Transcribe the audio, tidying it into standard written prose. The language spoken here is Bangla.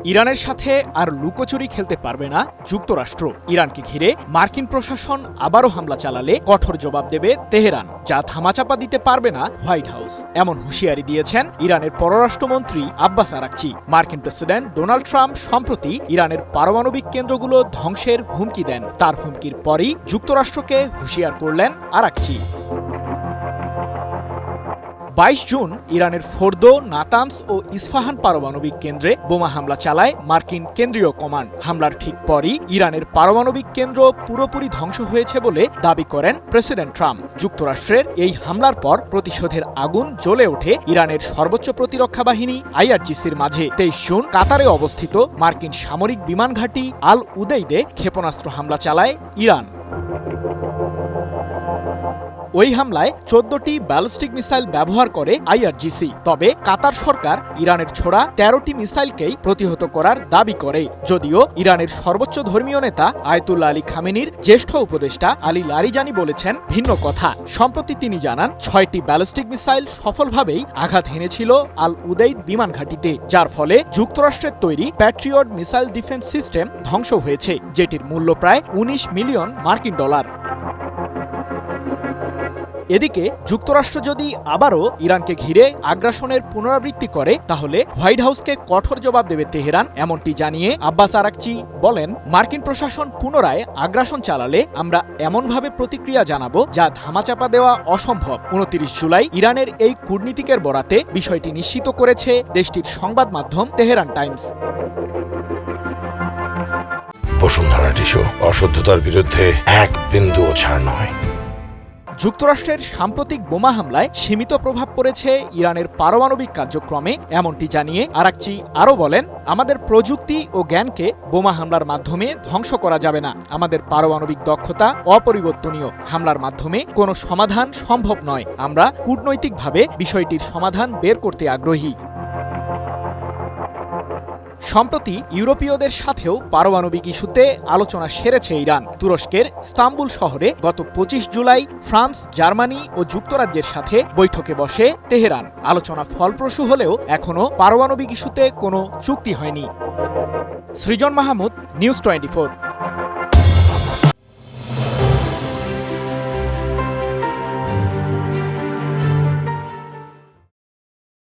ইরানের সাথে আর লুকোচুরি খেলতে পারবে না যুক্তরাষ্ট্র। ইরানকে ঘিরে মার্কিন প্রশাসন আবারও হামলা চালালে কঠোর জবাব দেবে তেহরান, যা ধামাচাপা দিতে পারবে না হোয়াইট হাউস। এমন হুঁশিয়ারি দিয়েছেন ইরানের পররাষ্ট্রমন্ত্রী আব্বাস আরাকচি। মার্কিন প্রেসিডেন্ট ডোনাল্ড ট্রাম্প সম্প্রতি ইরানের পারমাণবিক কেন্দ্রগুলো ধ্বংসের হুমকি দেন। তার হুমকির পরই যুক্তরাষ্ট্রকে হুঁশিয়ার করলেন আরাকচি। 22 জুন ইরানের ফোর্দো, নাতানস ও ইস্পাহান পারমাণবিক কেন্দ্রে বোমা হামলা চালায় মার্কিন কেন্দ্রীয় কমান্ড। হামলার ঠিক পরই ইরানের পারমাণবিক কেন্দ্র পুরোপুরি ধ্বংস হয়েছে বলে দাবি করেন প্রেসিডেন্ট ট্রাম্প। যুক্তরাষ্ট্রের এই হামলার পর প্রতিশোধের আগুন জ্বলে ওঠে ইরানের সর্বোচ্চ প্রতিরক্ষা বাহিনী IRGCর মাঝে। 23 জুন কাতারে অবস্থিত মার্কিন সামরিক বিমান ঘাঁটি আল উদেইদে ক্ষেপণাস্ত্র হামলা চালায় ইরান। ওই হামলায় 14টি ব্যালিস্টিক মিসাইল ব্যবহার করে IRGC। তবে কাতার সরকার ইরানের ছোড়া 13টি মিসাইলকেই প্রতিহত করার দাবি করে। যদিও ইরানের সর্বোচ্চ ধর্মীয় নেতা আয়াতুল্লাহ আলী খামেনির জ্যেষ্ঠ উপদেষ্টা আলী লারিজানি বলেছেন ভিন্ন কথা। সম্প্রতি তিনি জানান 6টি ব্যালিস্টিক মিসাইল সফলভাবেই আঘাত হেনেছিল আল উদেইদ বিমান ঘাঁটিতে, যার ফলে যুক্তরাষ্ট্রের তৈরি প্যাট্রিয়ট মিসাইল ডিফেন্স সিস্টেম ধ্বংস হয়েছে, যেটির মূল্য প্রায় 19 মিলিয়ন মার্কিন ডলার। এদিকে যুক্তরাষ্ট্র যদি আবারও ইরানকে ঘিরে আগ্রাসনের পুনরাবৃত্তি করে, তাহলে হোয়াইট হাউসকে কঠোর জবাব দেবে তেহরান। এমনটি জানিয়ে আব্বাস আরাকচি বলেন, মার্কিন প্রশাসন পুনরায় আগ্রাসন চালালে আমরা এমনভাবে প্রতিক্রিয়া জানাবো যা ধামাচাপা দেওয়া অসম্ভব। 29 জুলাই ইরানের এই কূটনীতিকের বরাতে বিষয়টি নিশ্চিত করেছে দেশটির সংবাদ মাধ্যম তেহরান টাইমস। বসুন্ধরা টিস্যু, অশুদ্ধতার বিরুদ্ধে এক বিন্দুও ছাড় নয়। যুক্তরাষ্ট্রের সাম্প্রতিক বোমা হামলায় সীমিত প্রভাব পড়েছে ইরানের পারমাণবিক কার্যক্রমে, এমনটি জানিয়ে আরাকচি আরও বলেন, আমাদের প্রযুক্তি ও জ্ঞানকে বোমা হামলার মাধ্যমে ধ্বংস করা যাবে না। আমাদের পারমাণবিক দক্ষতা অপরিবর্তনীয়। হামলার মাধ্যমে কোনো সমাধান সম্ভব নয়। আমরা কূটনৈতিকভাবে বিষয়টির সমাধান বের করতে আগ্রহী। সম্প্রতি ইউরোপীয়দের সাথেও পারমাণবিক ইস্যুতে আলোচনা সেরেছে ইরান। তুরস্কের ইস্তাম্বুল শহরে গত 25 জুলাই ফ্রান্স, জার্মানি ও যুক্তরাজ্যের সাথে বৈঠকে বসে তেহরান। আলোচনা ফলপ্রসূ হলেও এখনও পারমাণবিক ইস্যুতে কোনো চুক্তি হয়নি। সৃজন মাহমুদ, নিউজ 24।